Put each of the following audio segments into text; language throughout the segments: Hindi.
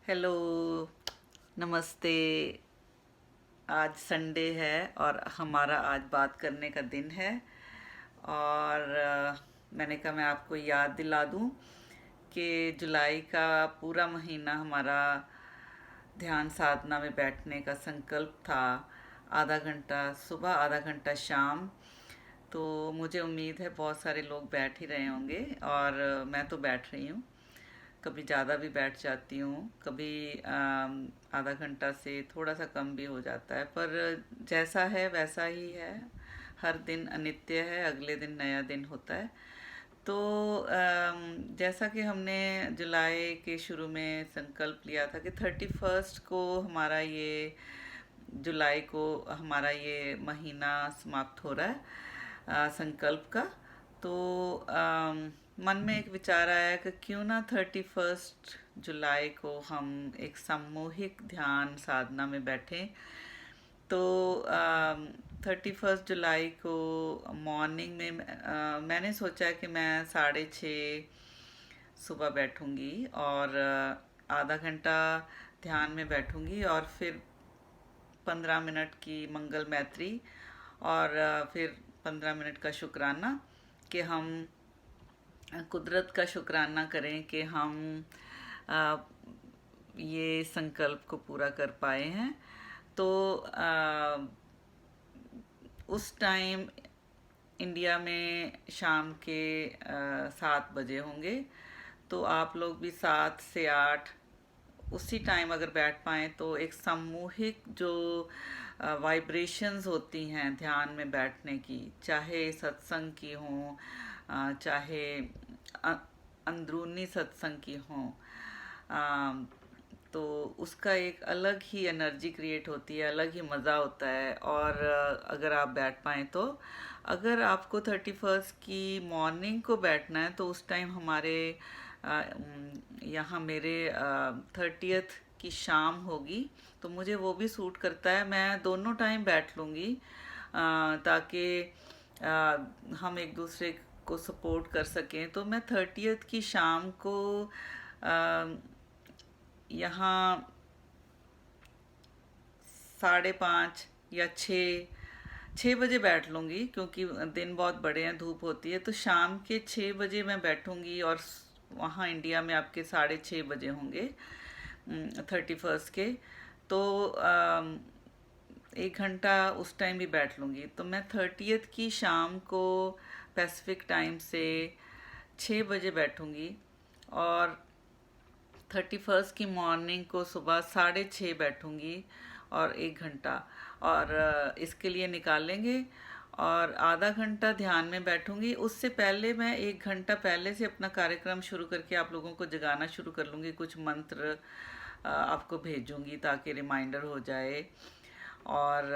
हेलो। नमस्ते। आज संडे है और हमारा आज बात करने का दिन है। और मैंने कहा मैं आपको याद दिला दूं कि जुलाई का पूरा महीना हमारा ध्यान साधना में बैठने का संकल्प था। आधा घंटा सुबह, आधा घंटा शाम। तो मुझे उम्मीद है बहुत सारे लोग बैठ ही रहे होंगे और मैं तो बैठ रही हूँ। कभी ज़्यादा भी बैठ जाती हूँ, कभी आधा घंटा से थोड़ा सा कम भी हो जाता है, पर जैसा है वैसा ही है। हर दिन अनित्य है, अगले दिन नया दिन होता है। तो जैसा कि हमने जुलाई के शुरू में संकल्प लिया था कि 31 को हमारा ये जुलाई को हमारा ये महीना समाप्त हो रहा है संकल्प का। तो मन में एक विचार आया कि क्यों ना 31 जुलाई को हम एक सामूहिक ध्यान साधना में बैठें। तो 31 जुलाई को मॉर्निंग में मैंने सोचा कि मैं 6:30 सुबह बैठूंगी और आधा घंटा ध्यान में बैठूंगी और फिर 15 मिनट की मंगल मैत्री और फिर 15 मिनट का शुक्राना कि हम कुदरत का शुक्राना करें कि हम आ, ये संकल्प को पूरा कर पाए हैं। तो उस टाइम इंडिया में शाम के 7 बजे होंगे। तो आप लोग भी 7 से 8 उसी टाइम अगर बैठ पाएँ तो एक सामूहिक जो वाइब्रेशंस होती हैं ध्यान में बैठने की, चाहे सत्संग की हों, चाहे अंदरूनी सत्संग की हों, तो उसका एक अलग ही एनर्जी क्रिएट होती है, अलग ही मज़ा होता है। और अगर आप बैठ पाएँ तो अगर आपको 31 की मॉर्निंग को बैठना है तो उस टाइम हमारे यहाँ मेरे 30th की शाम होगी। तो मुझे वो भी सूट करता है, मैं दोनों टाइम बैठ लूँगी ताकि हम एक दूसरे को सपोर्ट कर सकें। तो मैं 30th की शाम को यहाँ 5:30 या 6 बजे बैठ लूँगी, क्योंकि दिन बहुत बड़े हैं, धूप होती है। तो शाम के 6 बजे मैं बैठूँगी और वहाँ इंडिया में आपके 6:30 बजे होंगे 31 के। तो 1 घंटा उस टाइम भी बैठ लूँगी। तो मैं 30th की शाम को पैसिफिक टाइम से 6 बजे बैठूँगी और 31 की मॉर्निंग को सुबह 6:30 बैठूंगी और 1 घंटा और इसके लिए निकालेंगे। और आधा घंटा ध्यान में बैठूंगी। उससे पहले मैं 1 घंटा पहले से अपना कार्यक्रम शुरू करके आप लोगों को जगाना शुरू कर लूँगी। कुछ मंत्र आपको भेजूंगी ताकि रिमाइंडर हो जाए और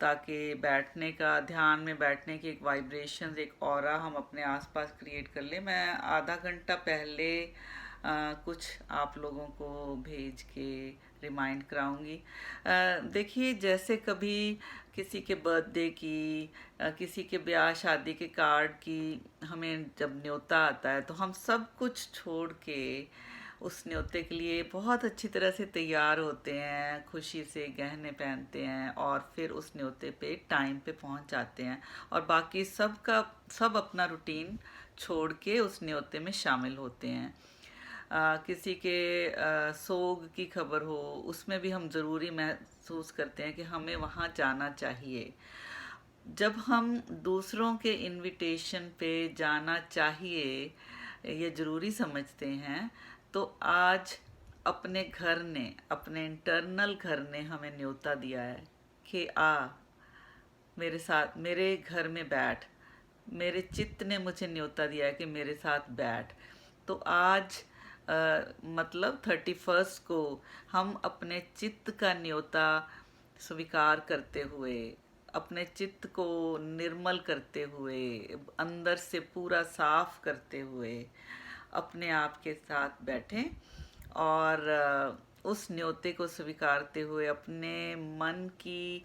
ताकि बैठने का, ध्यान में बैठने की एक वाइब्रेशन, एक ऑरा हम अपने आसपास क्रिएट कर लें। मैं आधा घंटा पहले कुछ आप लोगों को भेज के रिमाइंड कराऊंगी। देखिए, जैसे कभी किसी के बर्थडे की, किसी के ब्याह शादी के कार्ड की हमें जब न्योता आता है तो हम सब कुछ छोड़ के उस न्योते के लिए बहुत अच्छी तरह से तैयार होते हैं, खुशी से गहने पहनते हैं और फिर उस न्योते पे टाइम पे पहुंच जाते हैं और बाकी सब का सब अपना रूटीन छोड़ के उस न्योते में शामिल होते हैं। किसी के सोग की खबर हो, उसमें भी हम ज़रूरी महसूस करते हैं कि हमें वहाँ जाना चाहिए। जब हम दूसरों के इनविटेशन पे जाना चाहिए ये ज़रूरी समझते हैं, तो आज अपने घर ने, अपने इंटरनल घर ने हमें न्योता दिया है कि आ मेरे साथ, मेरे घर में बैठ। मेरे चित्त ने मुझे न्योता दिया है कि मेरे साथ बैठ। तो आज मतलब 31 को हम अपने चित्त का न्योता स्वीकार करते हुए, अपने चित्त को निर्मल करते हुए, अंदर से पूरा साफ करते हुए अपने आप के साथ बैठें और उस न्योते को स्वीकारते हुए अपने मन की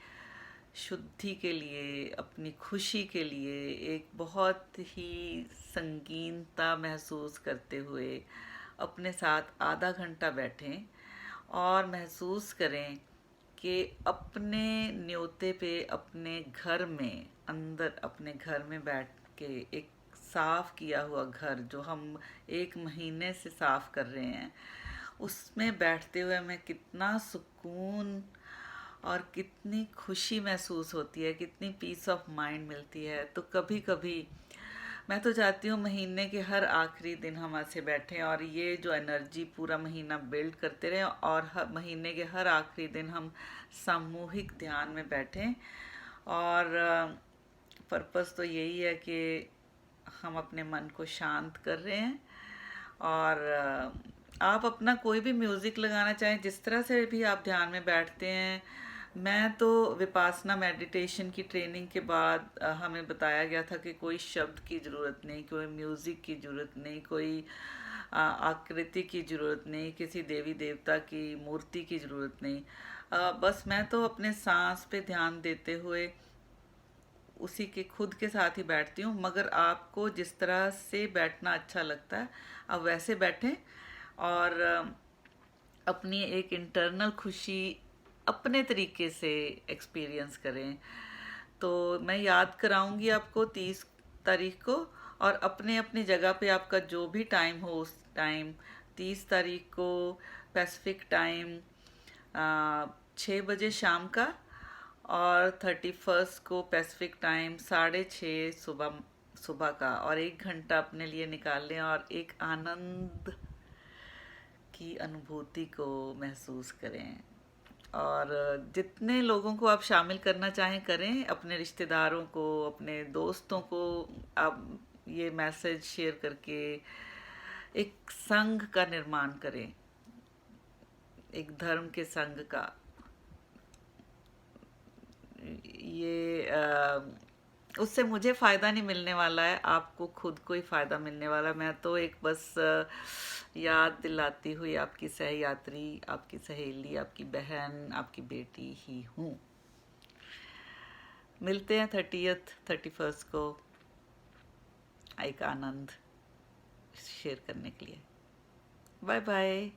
शुद्धि के लिए, अपनी खुशी के लिए एक बहुत ही संगीनता महसूस करते हुए अपने साथ आधा घंटा बैठें और महसूस करें कि अपने न्योते पे अपने घर में, अंदर अपने घर में बैठ के, एक साफ किया हुआ घर जो हम 1 महीने से साफ कर रहे हैं, उसमें बैठते हुए हमें कितना सुकून और कितनी खुशी महसूस होती है, कितनी पीस ऑफ माइंड मिलती है। तो कभी कभी मैं तो चाहती हूँ महीने के हर आखिरी दिन हम ऐसे बैठें और ये जो एनर्जी पूरा महीना बिल्ड करते रहें, और हर महीने के हर आखिरी दिन हम सामूहिक ध्यान में बैठें। और पर्पस तो यही है कि हम अपने मन को शांत कर रहे हैं। और आप अपना कोई भी म्यूज़िक लगाना चाहें, जिस तरह से भी आप ध्यान में बैठते हैं। मैं तो विपासना मेडिटेशन की ट्रेनिंग के बाद हमें बताया गया था कि कोई शब्द की ज़रूरत नहीं, कोई म्यूज़िक की ज़रूरत नहीं, कोई आकृति की ज़रूरत नहीं, किसी देवी देवता की मूर्ति की ज़रूरत नहीं। बस मैं तो अपने सांस पे ध्यान देते हुए उसी के खुद के साथ ही बैठती हूँ। मगर आपको जिस तरह से बैठना अच्छा लगता है आप वैसे बैठें, और अपनी एक इंटरनल खुशी अपने तरीके से एक्सपीरियंस करें। तो मैं याद कराऊंगी आपको 30 तारीख को, और अपने अपनी जगह पे आपका जो भी टाइम हो उस टाइम, 30 तारीख को पैसिफिक टाइम 6 बजे शाम का, और 31 को पैसिफिक टाइम 6:30 सुबह सुबह का। और 1 घंटा अपने लिए निकाल लें और एक आनंद की अनुभूति को महसूस करें। और जितने लोगों को आप शामिल करना चाहें करें, अपने रिश्तेदारों को, अपने दोस्तों को आप ये मैसेज शेयर करके एक संघ का निर्माण करें, एक धर्म के संघ का। ये उससे मुझे फ़ायदा नहीं मिलने वाला है, आपको खुद को ही फ़ायदा मिलने वाला है। मैं तो एक बस याद दिलाती हुई आपकी सहयात्री, आपकी सहेली, आपकी बहन, आपकी बेटी ही हूँ। मिलते हैं 31 को एक आनंद शेयर करने के लिए। Bye bye.